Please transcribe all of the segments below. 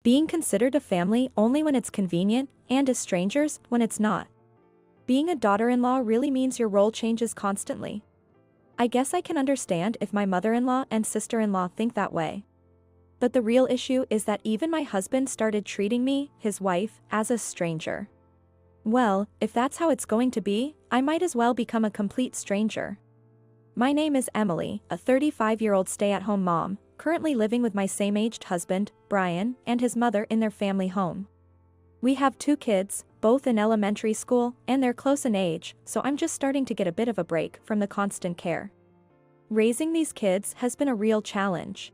being considered a family only when it's convenient, and as strangers when it's not. Being a daughter-in-law really means your role changes constantly. I guess I can understand if my mother-in-law and sister-in-law think that way. But the real issue is that even my husband started treating me, his wife, as a stranger. Well, if that's how it's going to be, I might as well become a complete stranger. My name is Emily, a 35-year-old stay-at-home mom, currently living with my same-aged husband, Brian, and his mother in their family home. We have 2 kids, both in elementary school, and they're close in age, so I'm just starting to get a bit of a break from the constant care. Raising these kids has been a real challenge.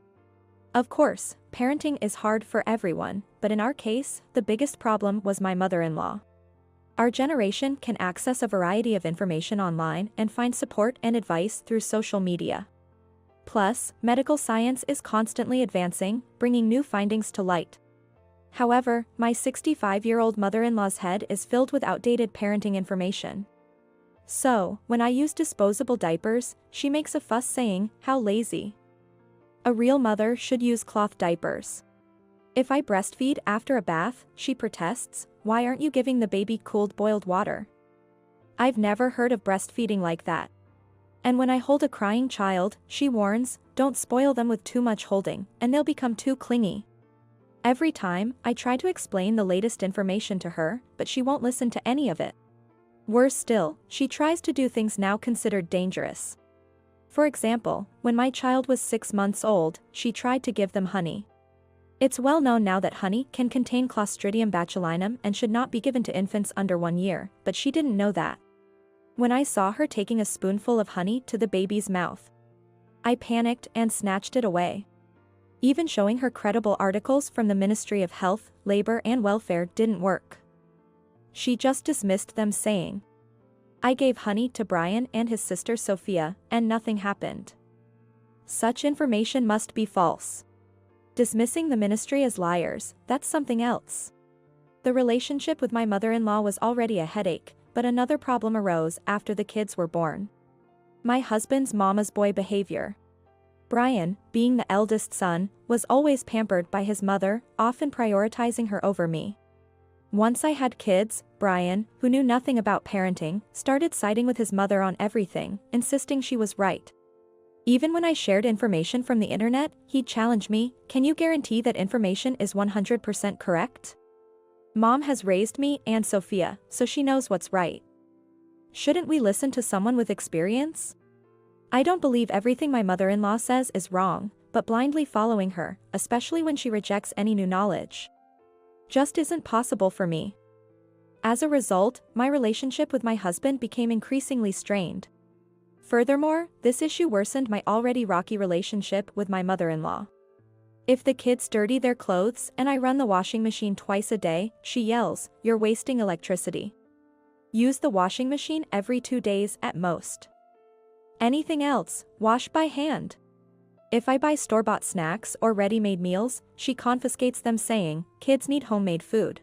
Of course, parenting is hard for everyone, but in our case, the biggest problem was my mother-in-law. Our generation can access a variety of information online and find support and advice through social media. Plus, medical science is constantly advancing, bringing new findings to light. However, my 65-year-old mother-in-law's head is filled with outdated parenting information. So, when I use disposable diapers, she makes a fuss saying, "How lazy. A real mother should use cloth diapers." If I breastfeed after a bath, she protests, "Why aren't you giving the baby cooled boiled water?" I've never heard of breastfeeding like that. And when I hold a crying child, she warns, "Don't spoil them with too much holding, and they'll become too clingy." Every time, I try to explain the latest information to her, but she won't listen to any of it. Worse still, she tries to do things now considered dangerous. For example, when my child was 6 months old, she tried to give them honey. It's well known now that honey can contain Clostridium botulinum and should not be given to infants under 1 year, but she didn't know that. When I saw her taking a spoonful of honey to the baby's mouth, I panicked and snatched it away. Even showing her credible articles from the Ministry of Health, Labor and Welfare didn't work. She just dismissed them saying, "I gave honey to Brian and his sister Sophia, and nothing happened." Such information must be false. Dismissing the ministry as liars, that's something else. The relationship with my mother-in-law was already a headache, but another problem arose after the kids were born. My husband's mama's boy behavior. Brian, being the eldest son, was always pampered by his mother, often prioritizing her over me. Once I had kids, Brian, who knew nothing about parenting, started siding with his mother on everything, insisting she was right. Even when I shared information from the internet, he'd challenge me, "Can you guarantee that information is 100% correct? Mom has raised me and Sophia, so she knows what's right. Shouldn't we listen to someone with experience?" I don't believe everything my mother-in-law says is wrong, but blindly following her, especially when she rejects any new knowledge, just isn't possible for me. As a result, my relationship with my husband became increasingly strained. Furthermore, this issue worsened my already rocky relationship with my mother-in-law. If the kids dirty their clothes and I run the washing machine twice a day, she yells, "You're wasting electricity. Use the washing machine every 2 days at most. Anything else, wash by hand." If I buy store-bought snacks or ready-made meals, she confiscates them saying, "Kids need homemade food.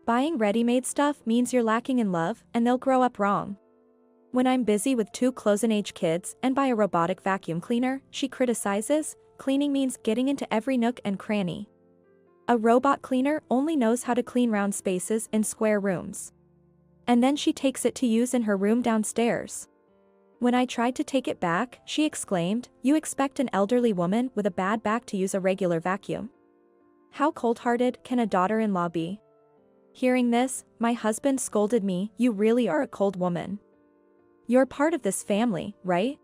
Buying ready-made stuff means you're lacking in love and they'll grow up wrong." When I'm busy with 2 close-in-age kids and buy a robotic vacuum cleaner, she criticizes, "Cleaning means getting into every nook and cranny. A robot cleaner only knows how to clean round spaces in square rooms." And then she takes it to use in her room downstairs. When I tried to take it back, she exclaimed, "You expect an elderly woman with a bad back to use a regular vacuum? How cold-hearted can a daughter-in-law be?" Hearing this, my husband scolded me, "You really are a cold woman. You're part of this family, right?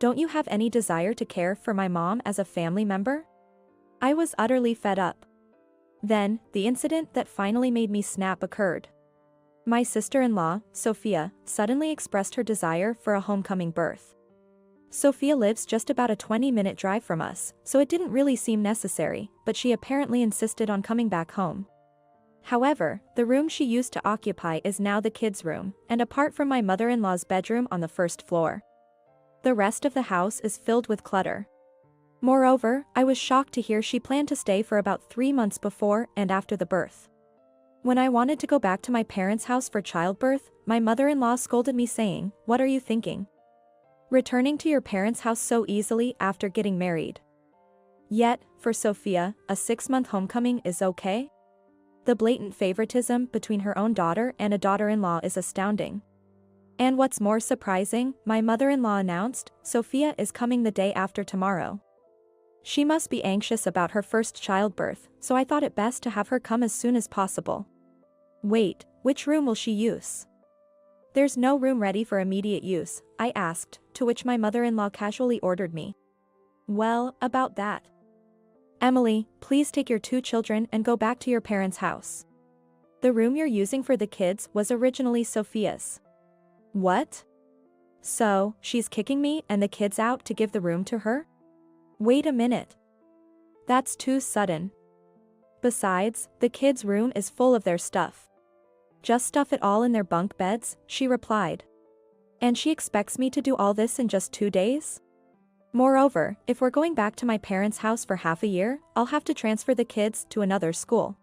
Don't you have any desire to care for my mom as a family member?" I was utterly fed up. Then, the incident that finally made me snap occurred. My sister-in-law, Sophia, suddenly expressed her desire for a homecoming birth. Sophia lives just about a 20-minute drive from us, so it didn't really seem necessary, but she apparently insisted on coming back home. However, the room she used to occupy is now the kids' room, and apart from my mother-in-law's bedroom on the first floor, the rest of the house is filled with clutter. Moreover, I was shocked to hear she planned to stay for about 3 months before and after the birth. When I wanted to go back to my parents' house for childbirth, my mother-in-law scolded me saying, "What are you thinking? Returning to your parents' house so easily after getting married? Yet, for Sophia, a 6-month homecoming is okay? The blatant favoritism between her own daughter and a daughter-in-law is astounding. And what's more surprising, my mother-in-law announced, Sophia is coming the day after tomorrow. She must be anxious about her first childbirth, so I thought it best to have her come as soon as possible. Wait, which room will she use? There's no room ready for immediate use, I asked, to which my mother-in-law casually ordered me. Well, about that. Emily, please take your 2 children and go back to your parents' house. The room you're using for the kids was originally Sophia's. What? So, she's kicking me and the kids out to give the room to her? Wait a minute. That's too sudden. Besides, the kids' room is full of their stuff. Just stuff it all in their bunk beds, she replied. And she expects me to do all this in just 2 days? Moreover, if we're going back to my parents' house for half a year, I'll have to transfer the kids to another school.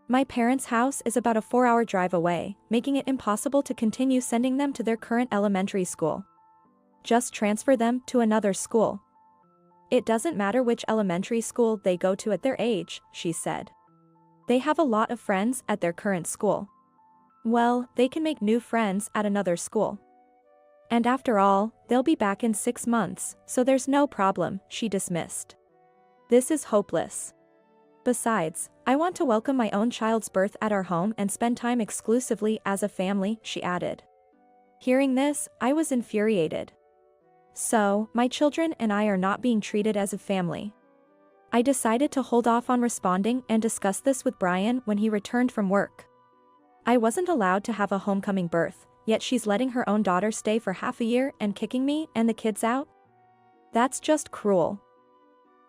My parents' house is about a 4-hour drive away, making it impossible to continue sending them to their current elementary school. Just transfer them to another school. It doesn't matter which elementary school they go to at their age, she said. They have a lot of friends at their current school. Well, they can make new friends at another school. And after all, they'll be back in 6 months, so there's no problem, she dismissed. This is hopeless. Besides, I want to welcome my own child's birth at our home and spend time exclusively as a family, she added. Hearing this, I was infuriated. So, my children and I are not being treated as a family. I decided to hold off on responding and discuss this with Brian when he returned from work. I wasn't allowed to have a homecoming birth, yet she's letting her own daughter stay for half a year and kicking me and the kids out? That's just cruel.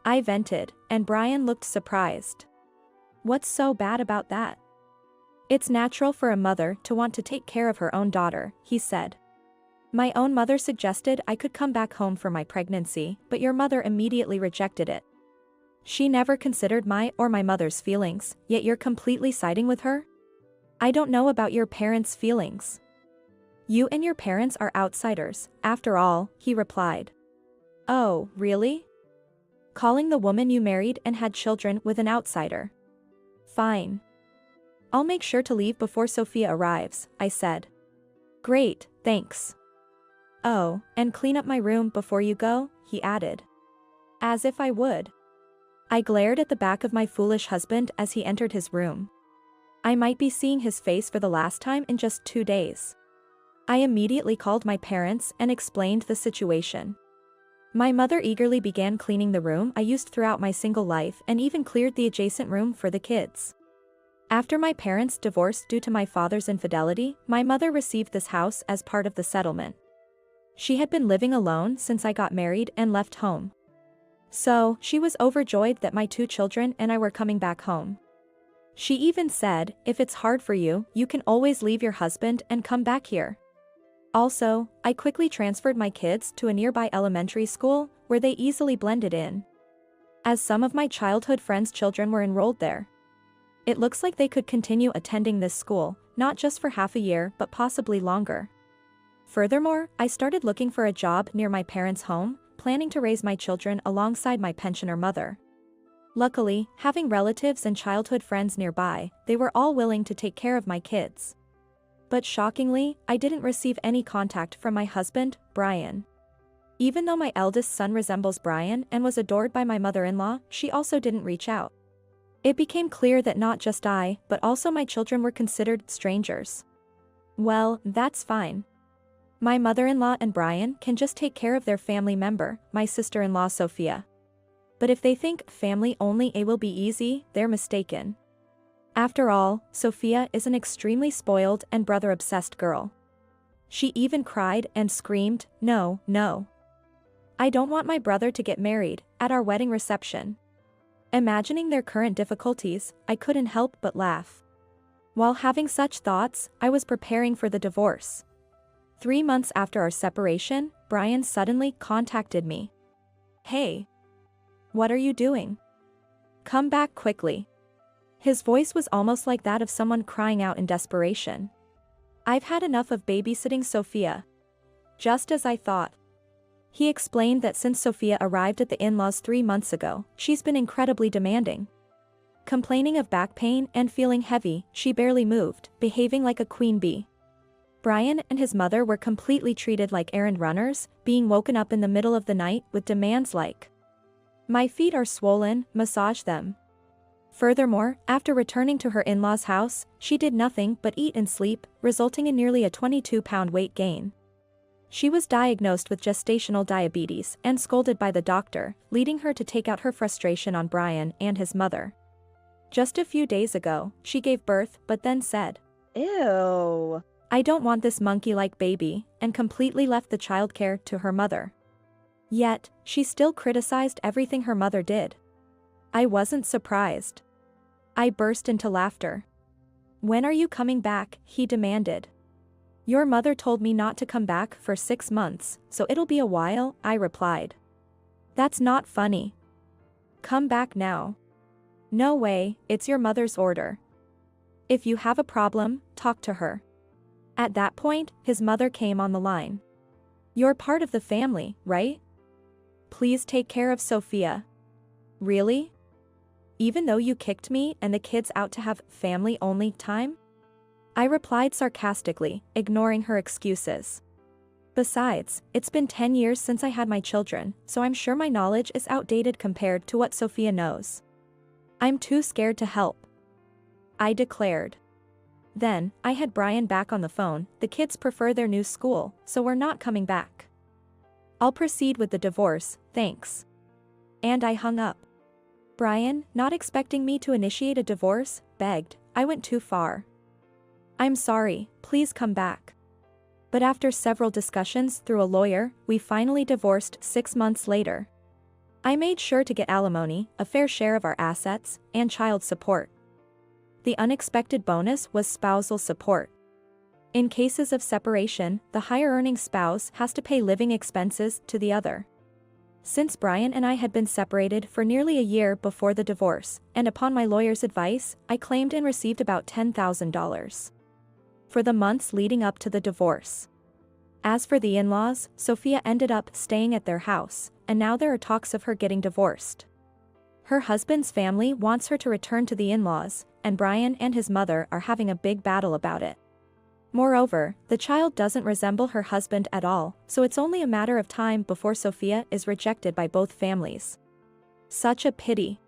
I vented, and Brian looked surprised. What's so bad about that? It's natural for a mother to want to take care of her own daughter, he said. My own mother suggested I could come back home for my pregnancy, but your mother immediately rejected it. She never considered my or my mother's feelings, yet you're completely siding with her? I don't know about your parents' feelings. You and your parents are outsiders, after all, he replied. Oh, really? Calling the woman you married and had children with an outsider. Fine. I'll make sure to leave before Sophia arrives, I said. Great, thanks. Oh, and clean up my room before you go, he added. As if I would. I glared at the back of my foolish husband as he entered his room. I might be seeing his face for the last time in just 2 days. I immediately called my parents and explained the situation. My mother eagerly began cleaning the room I used throughout my single life and even cleared the adjacent room for the kids. After my parents divorced due to my father's infidelity, my mother received this house as part of the settlement. She had been living alone since I got married and left home. So, she was overjoyed that my 2 children and I were coming back home. She even said, if it's hard for you, you can always leave your husband and come back here. Also, I quickly transferred my kids to a nearby elementary school, where they easily blended in. As some of my childhood friends' children were enrolled there. It looks like they could continue attending this school, not just for half a year but possibly longer. Furthermore, I started looking for a job near my parents' home, planning to raise my children alongside my pensioner mother. Luckily, having relatives and childhood friends nearby, they were all willing to take care of my kids. But shockingly, I didn't receive any contact from my husband, Brian. Even though my eldest son resembles Brian and was adored by my mother-in-law, she also didn't reach out. It became clear that not just I, but also my children were considered strangers. Well, that's fine. My mother-in-law and Brian can just take care of their family member, my sister-in-law Sophia. But if they think family only it will be easy, they're mistaken. After all, Sophia is an extremely spoiled and brother-obsessed girl. She even cried and screamed, "No, no. I don't want my brother to get married," at our wedding reception. Imagining their current difficulties, I couldn't help but laugh. While having such thoughts, I was preparing for the divorce. 3 months after our separation, Brian suddenly contacted me. Hey. What are you doing? Come back quickly. His voice was almost like that of someone crying out in desperation. I've had enough of babysitting Sophia. Just as I thought. He explained that since Sophia arrived at the in-laws 3 months ago, she's been incredibly demanding. Complaining of back pain and feeling heavy, she barely moved, behaving like a queen bee. Brian and his mother were completely treated like errand runners, being woken up in the middle of the night with demands like, "My feet are swollen, massage them." Furthermore, after returning to her in-laws' house, she did nothing but eat and sleep, resulting in nearly a 22-pound weight gain. She was diagnosed with gestational diabetes and scolded by the doctor, leading her to take out her frustration on Brian and his mother. Just a few days ago, she gave birth but then said, "Ew, I don't want this monkey-like baby," and completely left the childcare to her mother. Yet, she still criticized everything her mother did. I wasn't surprised. I burst into laughter. "When are you coming back?" he demanded. "Your mother told me not to come back for 6 months, so it'll be a while," I replied. "That's not funny. Come back now." "No way, it's your mother's order. If you have a problem, talk to her." At that point, his mother came on the line. "You're part of the family, right? Please take care of Sophia." "Really? Even though you kicked me and the kids out to have family-only time?" I replied sarcastically, ignoring her excuses. "Besides, it's been 10 years since I had my children, so I'm sure my knowledge is outdated compared to what Sophia knows. I'm too scared to help," I declared. Then, I had Brian back on the phone. "The kids prefer their new school, so we're not coming back. I'll proceed with the divorce, thanks." And I hung up. Brian, not expecting me to initiate a divorce, begged, "I went too far. I'm sorry, please come back." But after several discussions through a lawyer, we finally divorced 6 months later. I made sure to get alimony, a fair share of our assets, and child support. The unexpected bonus was spousal support. In cases of separation, the higher-earning spouse has to pay living expenses to the other. Since Brian and I had been separated for nearly a year before the divorce, and upon my lawyer's advice, I claimed and received about $10,000 for the months leading up to the divorce. As for the in-laws, Sophia ended up staying at their house, and now there are talks of her getting divorced. Her husband's family wants her to return to the in-laws, and Brian and his mother are having a big battle about it. Moreover, the child doesn't resemble her husband at all, so it's only a matter of time before Sophia is rejected by both families. Such a pity.